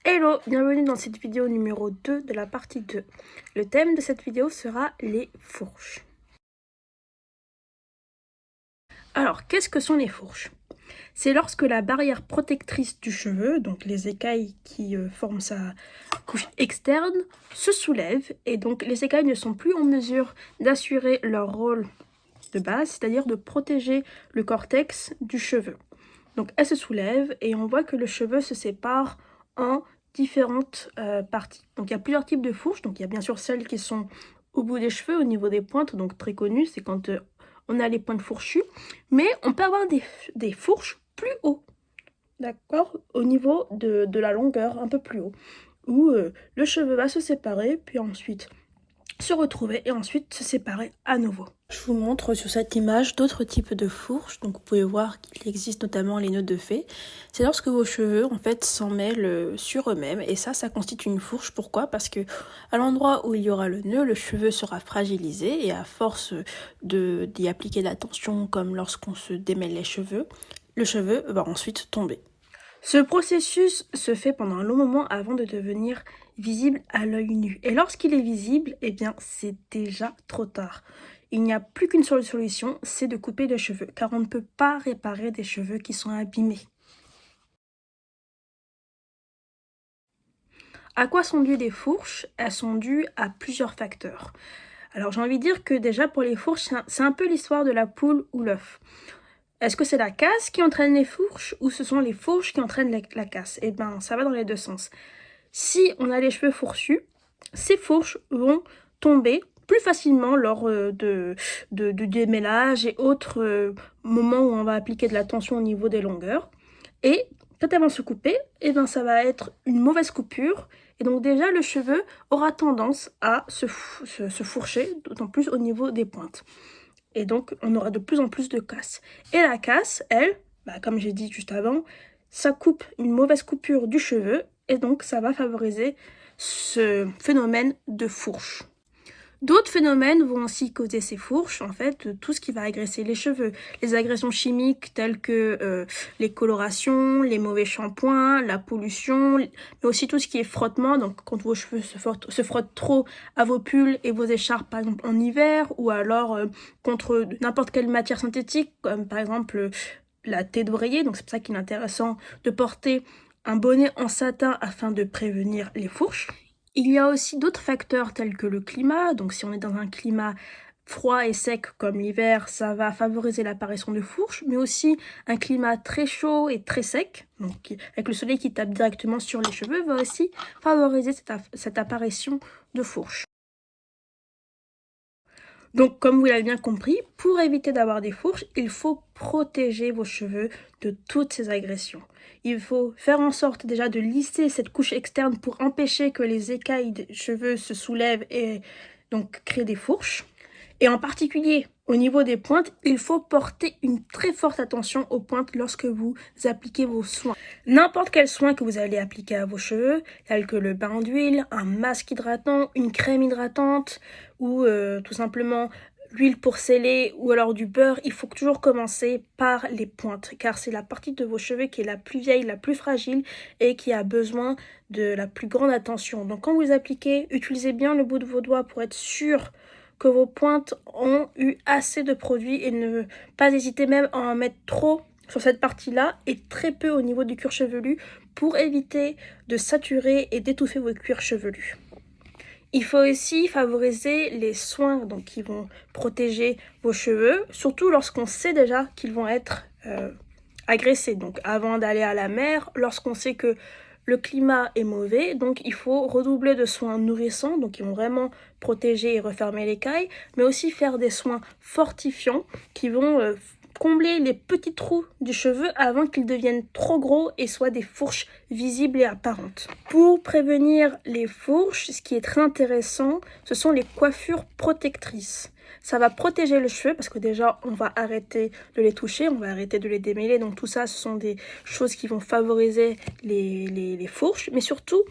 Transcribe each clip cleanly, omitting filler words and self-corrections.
Hello, bienvenue dans cette vidéo numéro 2 de la partie 2. Le thème de cette vidéo sera les fourches. Alors, qu'est-ce que sont les fourches? C'est lorsque la barrière protectrice du cheveu, donc les écailles qui forment sa couche externe, se soulèvent et donc les écailles ne sont plus en mesure d'assurer leur rôle de base, c'est-à-dire de protéger le cortex du cheveu. Donc elles se soulèvent et on voit que le cheveu se sépare en différentes parties. Donc il y a plusieurs types de fourches. Donc il y a bien sûr celles qui sont au bout des cheveux, au niveau des pointes, donc très connues, c'est quand on a les pointes fourchues. Mais on peut avoir des fourches plus haut, d'accord, au niveau de la longueur, un peu plus haut, où le cheveu va se séparer, puis ensuite se retrouver et ensuite se séparer à nouveau. Je vous montre sur cette image d'autres types de fourches. Donc vous pouvez voir qu'il existe notamment les nœuds de fée. C'est lorsque vos cheveux en fait s'en mêlent sur eux-mêmes et ça constitue une fourche. Pourquoi? Parce que à l'endroit où il y aura le nœud, le cheveu sera fragilisé et à force d'y appliquer de la tension comme lorsqu'on se démêle les cheveux, le cheveu va ensuite tomber. Ce processus se fait pendant un long moment avant de devenir visible à l'œil nu. Et lorsqu'il est visible, eh bien, c'est déjà trop tard. Il n'y a plus qu'une seule solution, c'est de couper les cheveux, car on ne peut pas réparer des cheveux qui sont abîmés. À quoi sont dues les fourches? Elles sont dues à plusieurs facteurs. Alors j'ai envie de dire que déjà pour les fourches, c'est un peu l'histoire de la poule ou l'œuf. Est-ce que c'est la casse qui entraîne les fourches ou ce sont les fourches qui entraînent la casse? Eh bien, ça va dans les deux sens. Si on a les cheveux fourchus, ces fourches vont tomber plus facilement lors du démêlage et autres moments où on va appliquer de la tension au niveau des longueurs. Et quand elles vont se couper, eh ben, ça va être une mauvaise coupure. Et donc déjà, le cheveu aura tendance à se fourcher, d'autant plus au niveau des pointes. Et donc, on aura de plus en plus de casse. Et la casse, elle, comme j'ai dit juste avant, ça coupe une mauvaise coupure du cheveu et donc ça va favoriser ce phénomène de fourche. D'autres phénomènes vont aussi causer ces fourches, en fait, tout ce qui va agresser les cheveux. Les agressions chimiques telles que les colorations, les mauvais shampoings, la pollution, mais aussi tout ce qui est frottement, donc quand vos cheveux se frottent trop à vos pulls et vos écharpes, par exemple en hiver, ou alors contre n'importe quelle matière synthétique, comme par exemple la tête d'oreiller, donc c'est pour ça qu'il est intéressant de porter un bonnet en satin afin de prévenir les fourches. Il y a aussi d'autres facteurs tels que le climat, donc si on est dans un climat froid et sec comme l'hiver, ça va favoriser l'apparition de fourches, mais aussi un climat très chaud et très sec, donc avec le soleil qui tape directement sur les cheveux, va aussi favoriser cette apparition de fourches. Donc, comme vous l'avez bien compris, pour éviter d'avoir des fourches, il faut protéger vos cheveux de toutes ces agressions. Il faut faire en sorte déjà de lisser cette couche externe pour empêcher que les écailles des cheveux se soulèvent et donc créent des fourches. Et en particulier, au niveau des pointes, il faut porter une très forte attention aux pointes lorsque vous appliquez vos soins. N'importe quel soin que vous allez appliquer à vos cheveux, tel que le bain d'huile, un masque hydratant, une crème hydratante ou tout simplement l'huile pour sceller ou alors du beurre, il faut toujours commencer par les pointes car c'est la partie de vos cheveux qui est la plus vieille, la plus fragile et qui a besoin de la plus grande attention. Donc quand vous les appliquez, utilisez bien le bout de vos doigts pour être sûr que vos pointes ont eu assez de produit et ne pas hésiter même à en mettre trop sur cette partie-là et très peu au niveau du cuir chevelu pour éviter de saturer et d'étouffer votre cuir chevelu. Il faut aussi favoriser les soins donc, qui vont protéger vos cheveux, surtout lorsqu'on sait déjà qu'ils vont être agressés. Donc avant d'aller à la mer, lorsqu'on sait que le climat est mauvais, donc il faut redoubler de soins nourrissants, donc ils vont vraiment protéger et refermer l'écaille, mais aussi faire des soins fortifiants qui vont combler les petits trous du cheveu avant qu'ils deviennent trop gros et soient des fourches visibles et apparentes. Pour prévenir les fourches, ce qui est très intéressant, ce sont les coiffures protectrices. Ça va protéger le cheveu parce que déjà on va arrêter de les toucher, on va arrêter de les démêler, donc tout ça ce sont des choses qui vont favoriser les fourches, mais surtout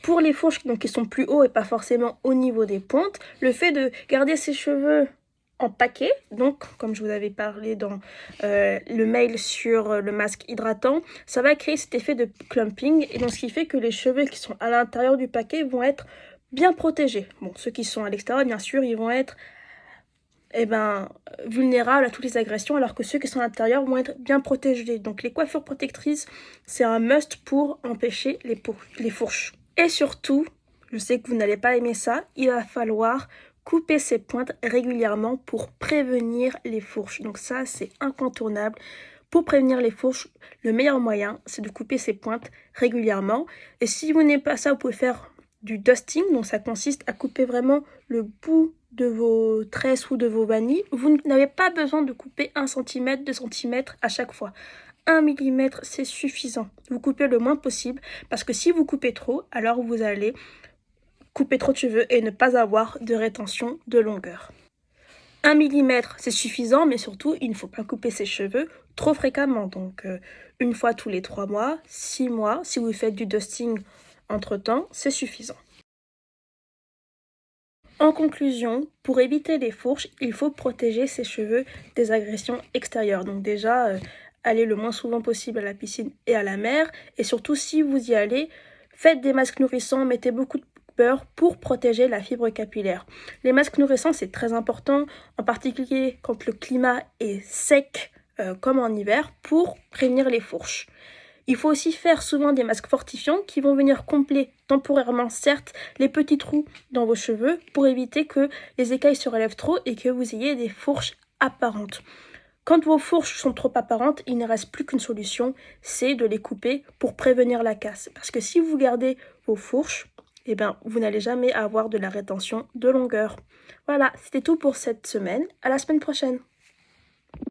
pour les fourches donc, qui sont plus hauts et pas forcément au niveau des pointes, le fait de garder ses cheveux en paquet, donc comme je vous avais parlé dans le mail sur le masque hydratant, ça va créer cet effet de clumping, et donc ce qui fait que les cheveux qui sont à l'intérieur du paquet vont être bien protégés. Bon, ceux qui sont à l'extérieur, bien sûr, ils vont être vulnérables à toutes les agressions, alors que ceux qui sont à l'intérieur vont être bien protégés. Donc les coiffures protectrices, c'est un must pour empêcher les fourches. Et surtout, je sais que vous n'allez pas aimer ça, il va falloir couper ses pointes régulièrement pour prévenir les fourches. Donc ça, c'est incontournable. Pour prévenir les fourches, le meilleur moyen, c'est de couper ses pointes régulièrement. Et si vous n'aimez pas ça, vous pouvez faire du dusting. Donc ça consiste à couper vraiment le bout de vos tresses ou de vos vanilles. Vous n'avez pas besoin de couper 1 cm, 2 cm à chaque fois. 1 mm, c'est suffisant. Vous coupez le moins possible, parce que si vous coupez trop, alors vous allez couper trop de cheveux et ne pas avoir de rétention de longueur. 1 mm, c'est suffisant, mais surtout, il ne faut pas couper ses cheveux trop fréquemment. Donc, une fois tous les 3 mois, 6 mois, si vous faites du dusting entre-temps, c'est suffisant. En conclusion, pour éviter les fourches, il faut protéger ses cheveux des agressions extérieures. Donc déjà, allez le moins souvent possible à la piscine et à la mer. Et surtout, si vous y allez, faites des masques nourrissants, mettez beaucoup de beurre pour protéger la fibre capillaire. Les masques nourrissants, c'est très important, en particulier quand le climat est sec, comme en hiver, pour prévenir les fourches. Il faut aussi faire souvent des masques fortifiants qui vont venir combler temporairement, certes, les petits trous dans vos cheveux pour éviter que les écailles se relèvent trop et que vous ayez des fourches apparentes. Quand vos fourches sont trop apparentes, il ne reste plus qu'une solution, c'est de les couper pour prévenir la casse. Parce que si vous gardez vos fourches, vous n'allez jamais avoir de la rétention de longueur. Voilà, c'était tout pour cette semaine. À la semaine prochaine.